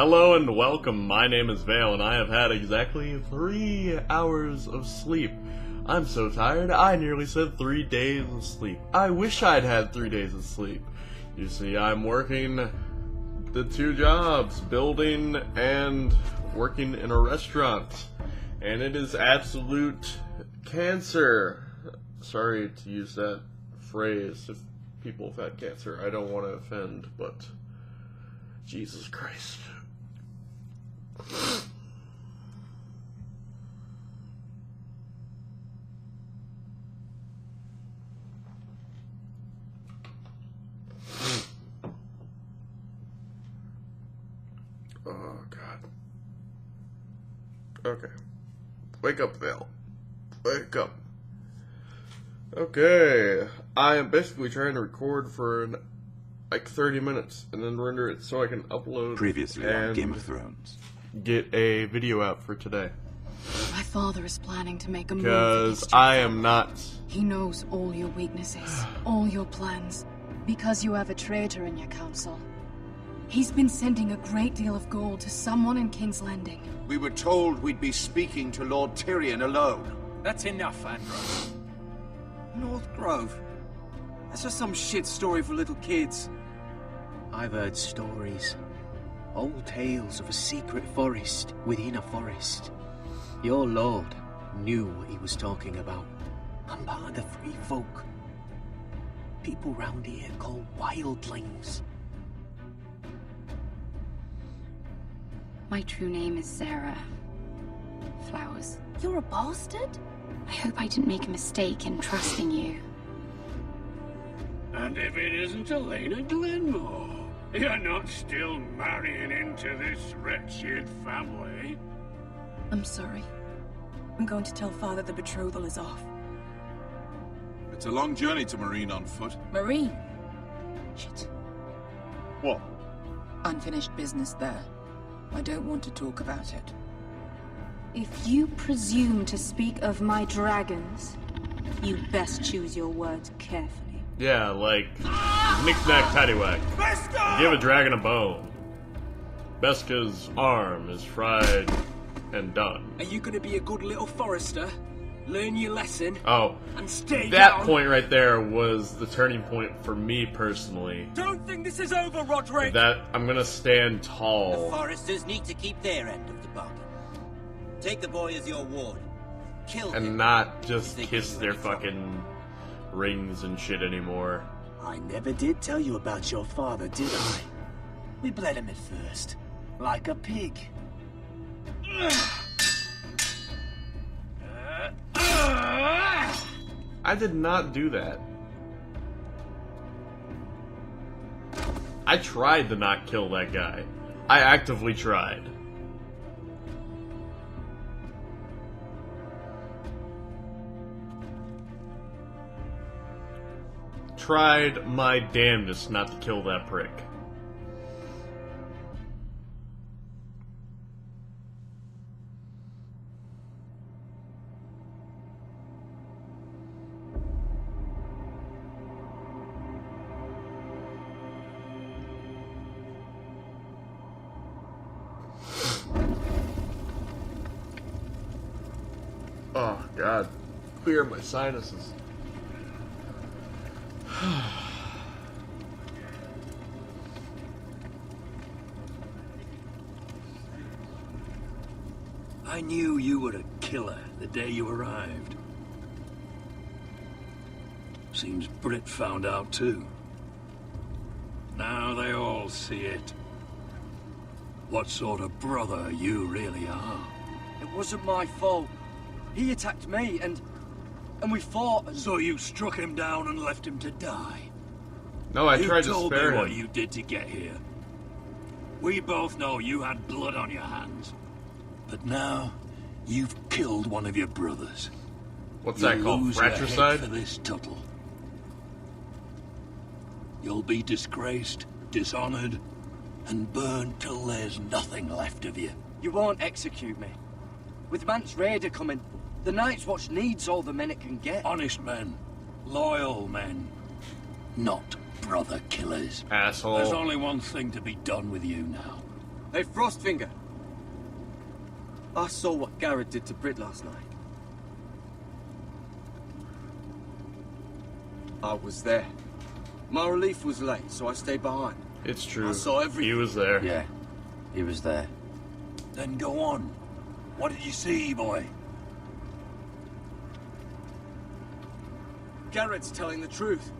Hello and welcome, my name is Vale and I have had exactly 3 hours of sleep. I'm so tired, I nearly said 3 days of sleep. I wish I'd had 3 days of sleep. You see, I'm working the 2 jobs, building and working in a restaurant. And it is absolute cancer. Sorry to use that phrase if people have had cancer. I don't want to offend, but Jesus Christ. Oh, God. Okay. Wake up, Vale. Wake up. Okay. I am basically trying to record for like 30 minutes and then render it so I can upload previously on Game of Thrones. Get a video out for today. My father is planning to make a move. Because I am not. He knows all your weaknesses, all your plans, because you have a traitor in your council. He's been sending a great deal of gold to someone in King's Landing. We were told we'd be speaking to Lord Tyrion alone. That's enough, Andros. North Grove? That's just some shit story for little kids. I've heard stories. Old tales of a secret forest within a forest. Your lord knew what he was talking about. I'm part of the free folk. People round here called wildlings. My true name is Sarah Flowers. You're a bastard? I hope I didn't make a mistake in trusting you. And if it isn't Elena Glenmore, you're not still marrying into this wretched family. I'm sorry. I'm going to tell Father the betrothal is off. It's a long journey to Marine on foot. Marine? Shit. What? Unfinished business there. I don't want to talk about it. If you presume to speak of my dragons, you best choose your words carefully. Yeah, like knick-knack paddywhack. Give a dragon a bone. Beska's arm is fried and done. Are you gonna be a good little forester? Learn your lesson? Oh, and stay that down? point right there was the turning point for me personally. Don't think this is over, Roderick! That I'm gonna stand tall. The foresters need to keep their end of the bargain. Take the boy as your ward. Kill him. And not just kiss their fucking rings and shit anymore. I never did tell you about your father, did I? We bled him at first, like a pig. I did not do that. I tried to not kill that guy. I actively tried. Tried my damnedest not to kill that prick. Oh, God. Clear my sinuses. I knew you were a killer the day you arrived. Seems Britt found out too. Now they all see it. What sort of brother you really are. It wasn't my fault. He attacked me and we fought and... So you struck him down and left him to die? No, I tried to spare him. You told me what you did to get here. We both know you had blood on your hands. But now, you've killed one of your brothers. What's that called? Fratricide? For this Tuttle. You'll be disgraced, dishonored, and burned till there's nothing left of you. You won't execute me. With Mance Raider coming, the Night's Watch needs all the men it can get. Honest men. Loyal men. Not brother killers. Asshole. There's only one thing to be done with you now. Hey, Frostfinger. I saw what Garrett did to Brit last night. I was there. My relief was late, so I stayed behind. It's true. I saw everything. He was there. Yeah, he was there. Then go on. What did you see, boy? Garrett's telling the truth.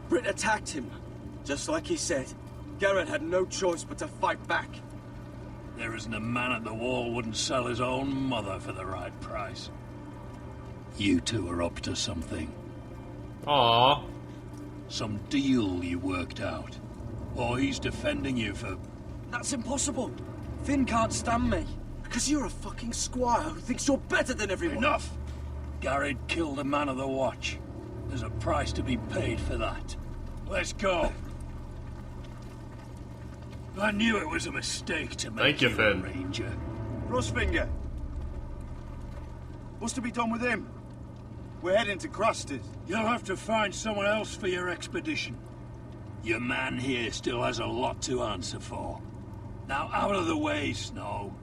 Brit attacked him. Just like he said. Garrett had no choice but to fight back. There isn't a man at the wall wouldn't sell his own mother for the right price. You two are up to something. Aww. Some deal you worked out. Or he's defending you for... That's impossible. Finn can't stand me. Because you're a fucking squire who thinks you're better than everyone. Enough! Garrett killed a man of the watch. There's a price to be paid for that. Let's go. I knew it was a mistake to make Thank you, a Finn. ranger. Frostfinger. What's to be done with him? We're heading to Cruster's. You'll have to find someone else for your expedition. Your man here still has a lot to answer for. Now out of the way, Snow.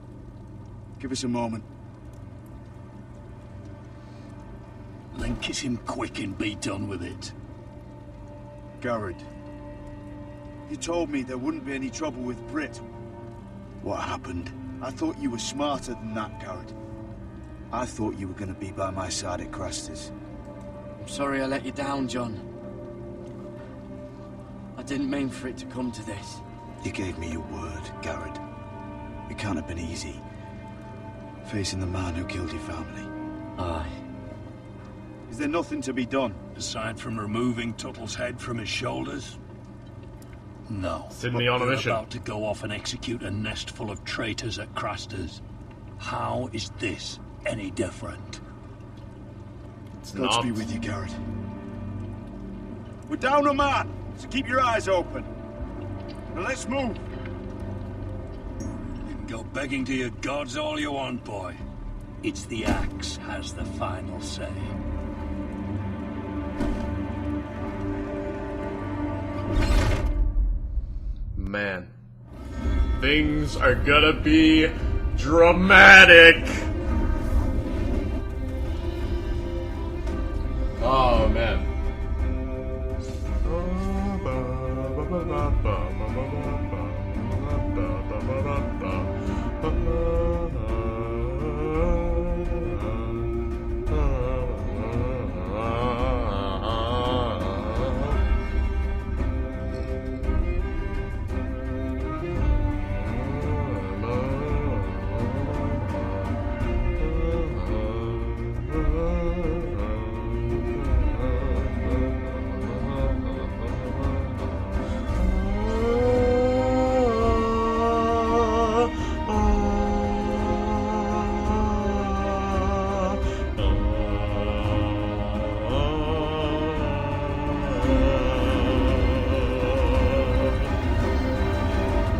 Give us a moment. Then kiss him quick and be done with it. Garrett. You told me there wouldn't be any trouble with Brit. What happened? I thought you were smarter than that, Garrett. I thought you were going to be by my side at Cruster's. I'm sorry I let you down, John. I didn't mean for it to come to this. You gave me your word, Garrett. It can't have been easy. Facing the man who killed your family. Aye. Is there nothing to be done? Aside from removing Tuttle's head from his shoulders? No. Sydney on a You're mission. about to go off and execute a nest full of traitors at Craster's. How is this any different? It's Gods not. be with you, Garrett. We're down a man, so keep your eyes open. Now let's move. You can go begging to your gods all you want, boy. It's the axe has the final say. Man. Things are gonna be dramatic. Oh, man.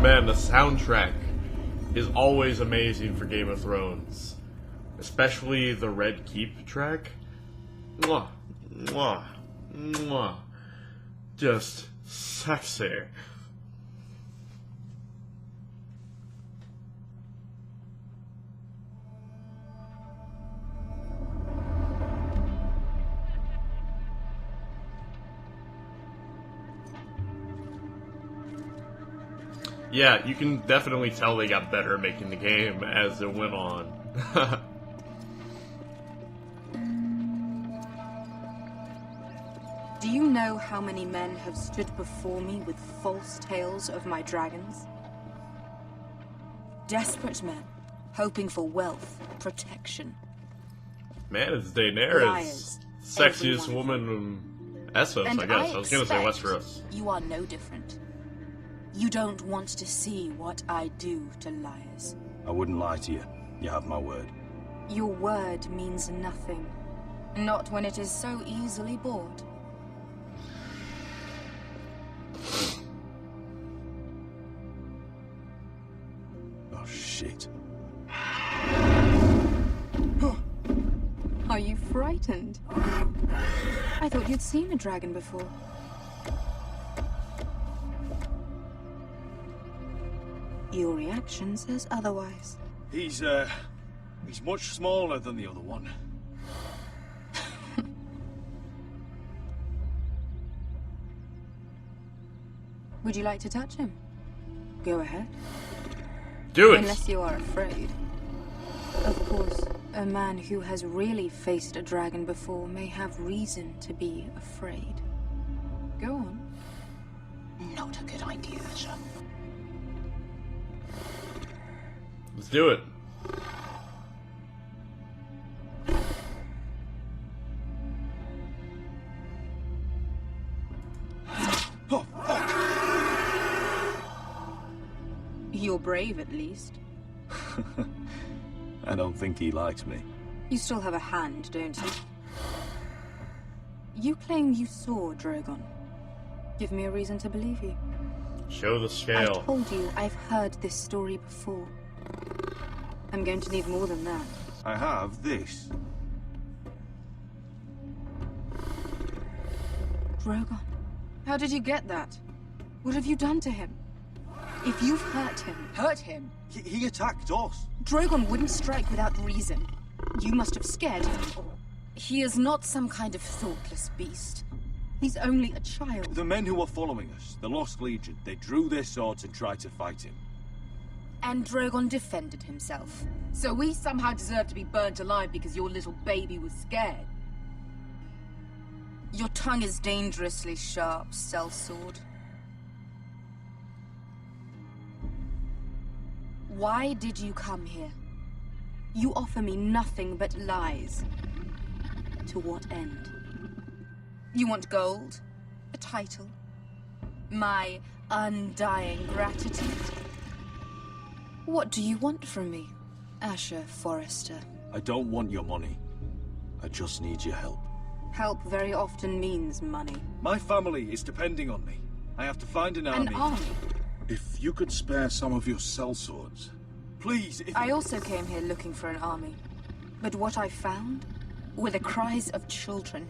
Man, the soundtrack is always amazing for Game of Thrones. Especially the Red Keep track. Mwah, mwah, mwah. Just sexy. Yeah, you can definitely tell they got better at making the game as it went on. Do you know how many men have stood before me with false tales of my dragons? Desperate men, hoping for wealth, protection. Man, it's Daenerys. Liars, Sexiest everyone. woman in Essos, And I guess. I was gonna say expect Westeros. You are no different. You don't want to see what I do to liars. I wouldn't lie to you. You have my word. Your word means nothing. Not when it is so easily bought. Oh, shit. Are you frightened? I thought you'd seen a dragon before. Your reaction says otherwise. He's much smaller than the other one. Would you like to touch him? Go ahead. Do it! Unless you are afraid. Of course, a man who has really faced a dragon before may have reason to be afraid. Go on. Not a good idea, Asher. Let's do it. Oh, fuck! You're brave, at least. I don't think he likes me. You still have a hand, don't you? You claim you saw Drogon. Give me a reason to believe you. Show the I scale. told you I've heard this story before. I'm going to need more than that. I have this. Drogon, how did you get that? What have you done to him? If you've hurt him... Hurt him? He attacked us. Drogon wouldn't strike without reason. You must have scared him. He is not some kind of thoughtless beast. He's only a child. The men who were following us, the Lost Legion, they drew their swords and tried to fight him. And Drogon defended himself. So we somehow deserve to be burnt alive because your little baby was scared. Your tongue is dangerously sharp, sellsword. Why did you come here? You offer me nothing but lies. To what end? You want gold? A title? My undying gratitude? What do you want from me, Asher Forrester? I don't want your money. I just need your help. Help very often means money. My family is depending on me. I have to find an army. An army? If you could spare some of your sellswords. Please, if... I also came here looking for an army. But what I found were the cries of children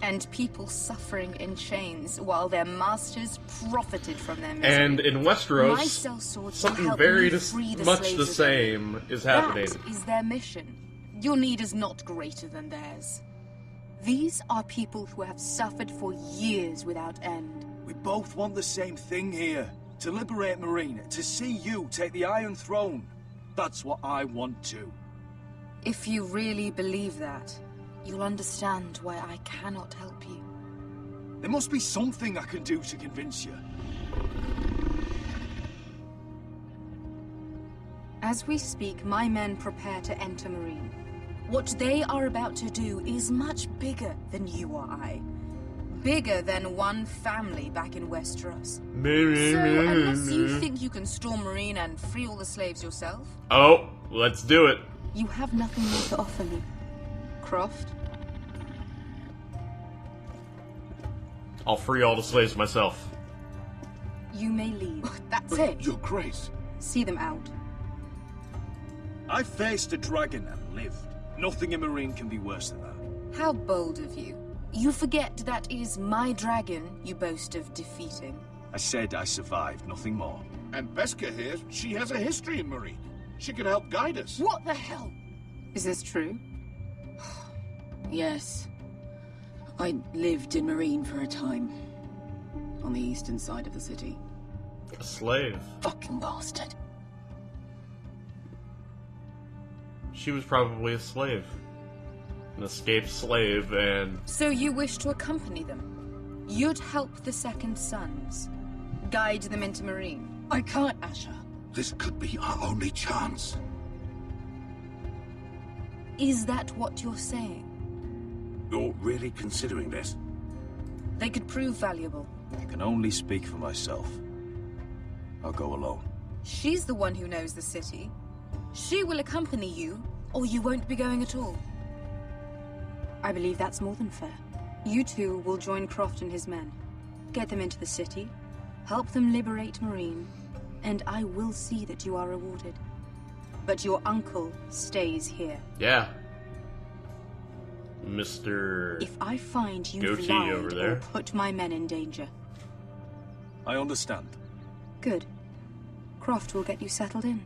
and people suffering in chains while their masters profited from their misery. And in Westeros, My sellswords something will help very me free the much slaves the of same is happening. That is their mission. Your need is not greater than theirs. These are people who have suffered for years without end. We both want the same thing here. To liberate Marine, to see you take the Iron Throne. That's what I want too. If you really believe that, you'll understand why I cannot help you. There must be something I can do to convince you. As we speak, my men prepare to enter Marine. What they are about to do is much bigger than you or I. Bigger than one family back in Westeros. So, unless you think you can storm Marine and free all the slaves yourself... Oh, let's do it. You have nothing more to offer me. Croft? I'll free all the slaves myself. You may leave. That's it. Your Grace. See them out. I faced a dragon and lived. Nothing in Marine can be worse than that. How bold of you. You forget that is my dragon you boast of defeating. I said I survived, nothing more. And Beska here, she has a history in Marine. She could help guide us. What the hell? Is this true? Yes. I lived in Marine for a time. On the eastern side of the city. A slave. Fucking bastard. She was probably a slave. An escaped slave, and... So you wish to accompany them? You'd help the Second Sons? Guide them into Marine? I can't, Asher. This could be our only chance. Is that what you're saying? You're really considering this? They could prove valuable. I can only speak for myself. I'll go alone. She's the one who knows the city. She will accompany you, or you won't be going at all. I believe that's more than fair. You two will join Croft and his men. Get them into the city, help them liberate Marine, and I will see that you are rewarded. But your uncle stays here. Yeah. Mr. If I find you've Goatee lied over there. or put my men in danger. I understand. Good. Croft will get you settled in.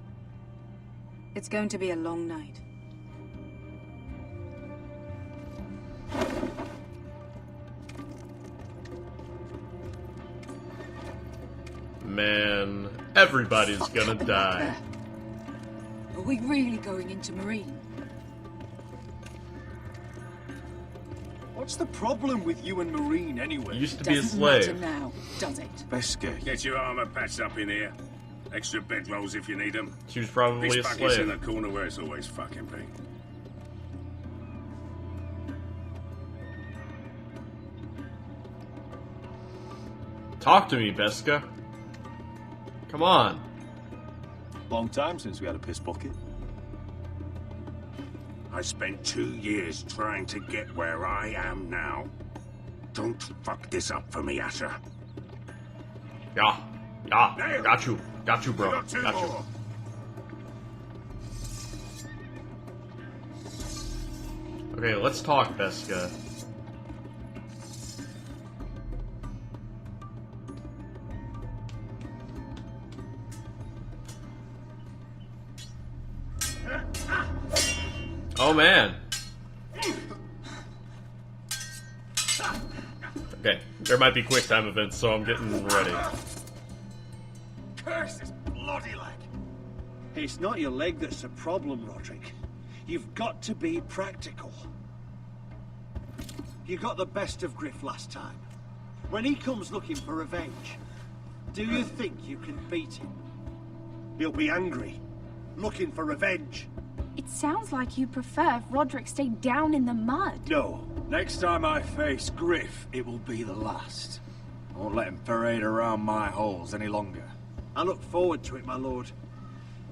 It's going to be a long night. Man, everybody's gonna die. Are we really going into Marine? What's the problem with you and Marine, anyway? You used to be a Doesn't matter slave. now, does it? Beskir. Get your armor patched up in here. Extra bedrolls if you need them. She was probably This a bucket's in the slave. corner where it's always fucking been. Talk to me, Beska. Come on. Long time since we had a piss bucket. I spent 2 years trying to get where I am now. Don't fuck this up for me, Asher. Yeah. Yeah. Nailed. Got you. Got you, bro. Got two Got you. more. Okay, let's talk, Beska. Oh, man. Okay, there might be quick time events, so I'm getting ready. Curse this bloody leg! It's not your leg that's a problem, Roderick. You've got to be practical. You got the best of Griff last time. When he comes looking for revenge, do you think you can beat him? He'll be angry, looking for revenge. It sounds like you prefer if Roderick stayed down in the mud. No. Next time I face Griff, it will be the last. I won't let him parade around my halls any longer. I look forward to it, my lord.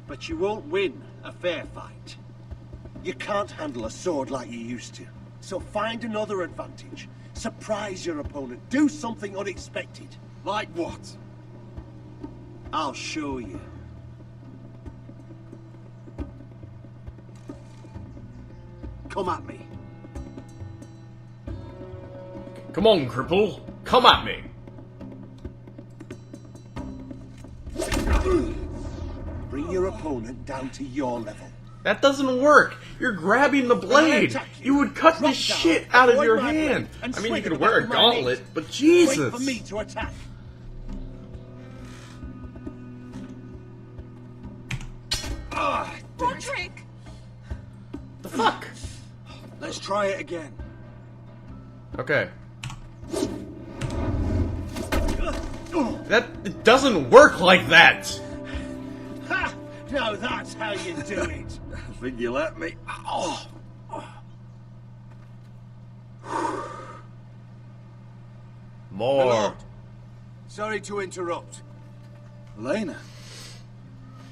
But you won't win a fair fight. You can't handle a sword like you used to. So find another advantage. Surprise your opponent. Do something unexpected. Like what? I'll show you. Come at me. Come on, cripple. Come at me. Bring your opponent down to your level. That doesn't work. You're grabbing the blade. You would cut the shit out of your hand. I mean, you could wear a gauntlet, but Jesus. Wait for me to attack. Roderick! The fuck? Let's try it again. Okay. That it doesn't work like that. Ha! Now that's how you do it. I think you let me. Oh. More. Lord, sorry to interrupt. Lena.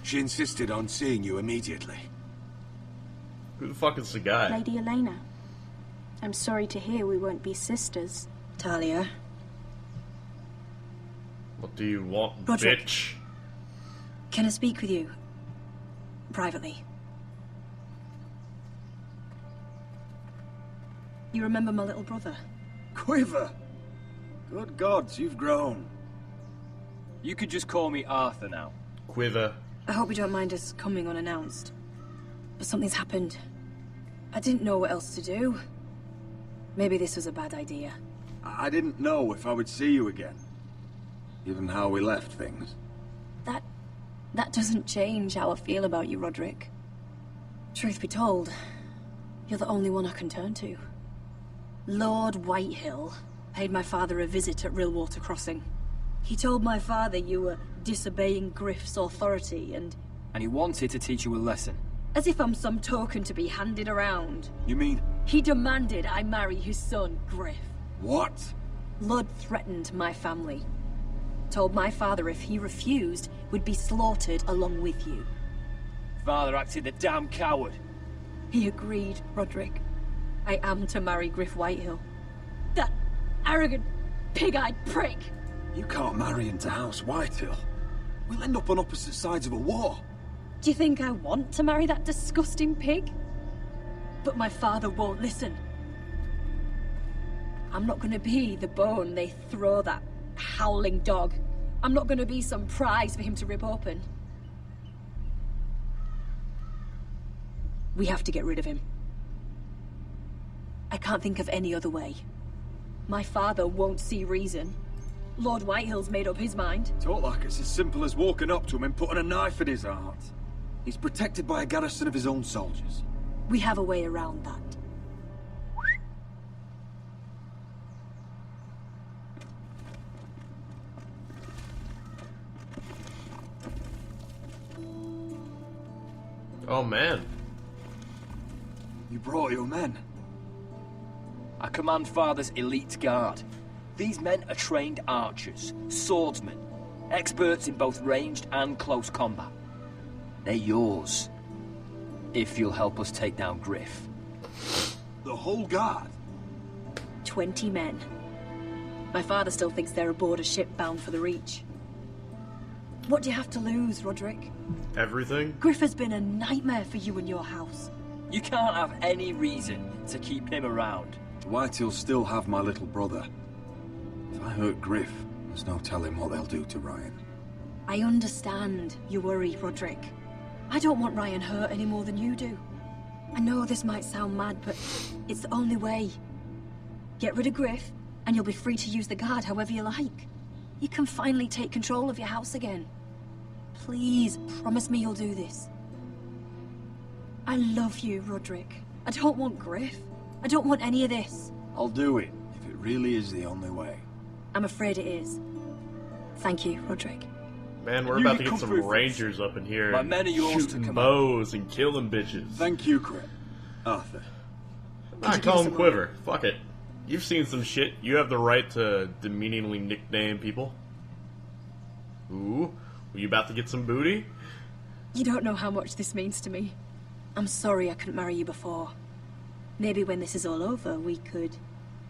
She insisted on seeing you immediately. Who the fuck is the guy? Lady Elena. I'm sorry to hear we won't be sisters. Talia. What do you want, Roderick. bitch? Can I speak with you? Privately. You remember my little brother? Quiver. Good gods, you've grown. You could just call me Arthur now. Quiver. I hope you don't mind us coming unannounced. But something's happened. I didn't know what else to do. Maybe this was a bad idea. I didn't know if I would see you again. Given how we left things. That doesn't change how I feel about you, Roderick. Truth be told, you're the only one I can turn to. Lord Whitehill paid my father a visit at Rillwater Crossing. He told my father you were disobeying Griff's authority and he wanted to teach you a lesson. as if I'm some token to be handed around. You mean? He demanded I marry his son, Griff. What? Lud threatened my family. Told my father if he refused, would be slaughtered along with you. Father acted the damn coward. He agreed, Roderick. I am to marry Griff Whitehill. That arrogant, pig-eyed prick! You can't marry into House Whitehill. We'll end up on opposite sides of a war. Do you think I want to marry that disgusting pig? But my father won't listen. I'm not gonna be the bone they throw that howling dog. I'm not gonna be some prize for him to rip open. We have to get rid of him. I can't think of any other way. My father won't see reason. Lord Whitehill's made up his mind. Talk like it's as simple as walking up to him and putting a knife in his heart. He's protected by a garrison of his own soldiers. We have a way around that. Oh man. You brought your men. I command Father's elite guard. These men are trained archers, swordsmen, experts in both ranged and close combat. They're yours, if you'll help us take down Griff. The whole guard? 20 men. My father still thinks they're aboard a ship bound for the Reach. What do you have to lose, Roderick? Everything? Griff has been a nightmare for you and your house. You can't have any reason to keep him around. The Whitehills still have my little brother. If I hurt Griff, there's no telling what they'll do to Ryan. I understand your worry, Roderick. I don't want Ryan hurt any more than you do. I know this might sound mad, but it's the only way. Get rid of Griff, and you'll be free to use the guard however you like. You can finally take control of your house again. Please, promise me you'll do this. I love you, Roderick. I don't want Griff. I don't want any of this. I'll do it, if it really is the only way. I'm afraid it is. Thank you, Roderick. Man, we're about to get some rangers up in here. My men are yours to shooting command. bows and killing bitches. Thank you, Crit. Arthur. I call him Quiver. Fuck it. You've seen some shit. You have the right to demeaningly nickname people. Ooh, were you about to get some booty? You don't know how much this means to me. I'm sorry I couldn't marry you before. Maybe when this is all over, we could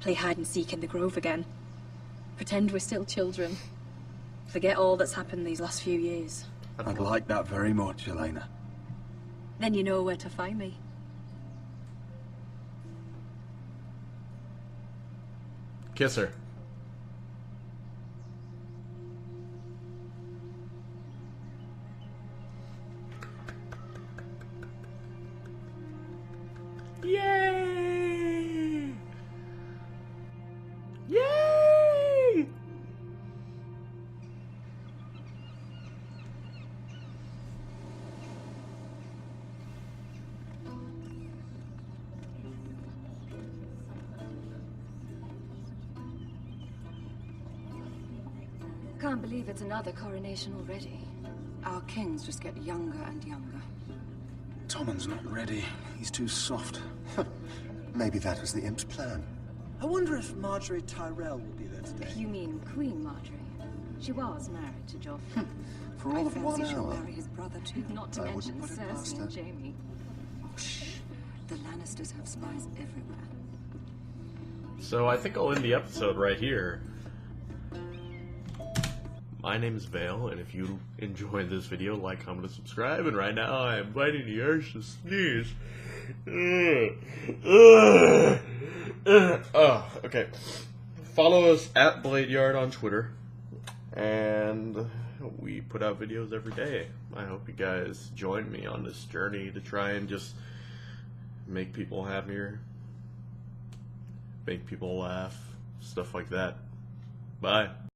play hide and seek in the grove again. Pretend we're still children. Forget all that's happened these last few years. I'd like that very much, Elena. Then you know where to find me. Kiss her. Yay! Yay! Can't believe it's another coronation already. Our kings just get younger and younger. Tommen's not ready. He's too soft. Maybe that was the imp's plan. I wonder if Marjorie Tyrell will be there today. You mean Queen Marjorie? She was married to Joffrey. For all of 1 she'll hour. marry his brother too. Not to I mention wouldn't put it past Cersei her. and Jaime. Shh. The Lannisters have spies everywhere. So I think I'll end the episode right here. My name is Vale, and if you enjoyed this video, like, comment, and subscribe. And right now, I am biting the urge to sneeze. Oh, okay. Follow us at Bladeyard on Twitter, and we put out videos every day. I hope you guys join me on this journey to try and just make people happier, make people laugh, stuff like that. Bye.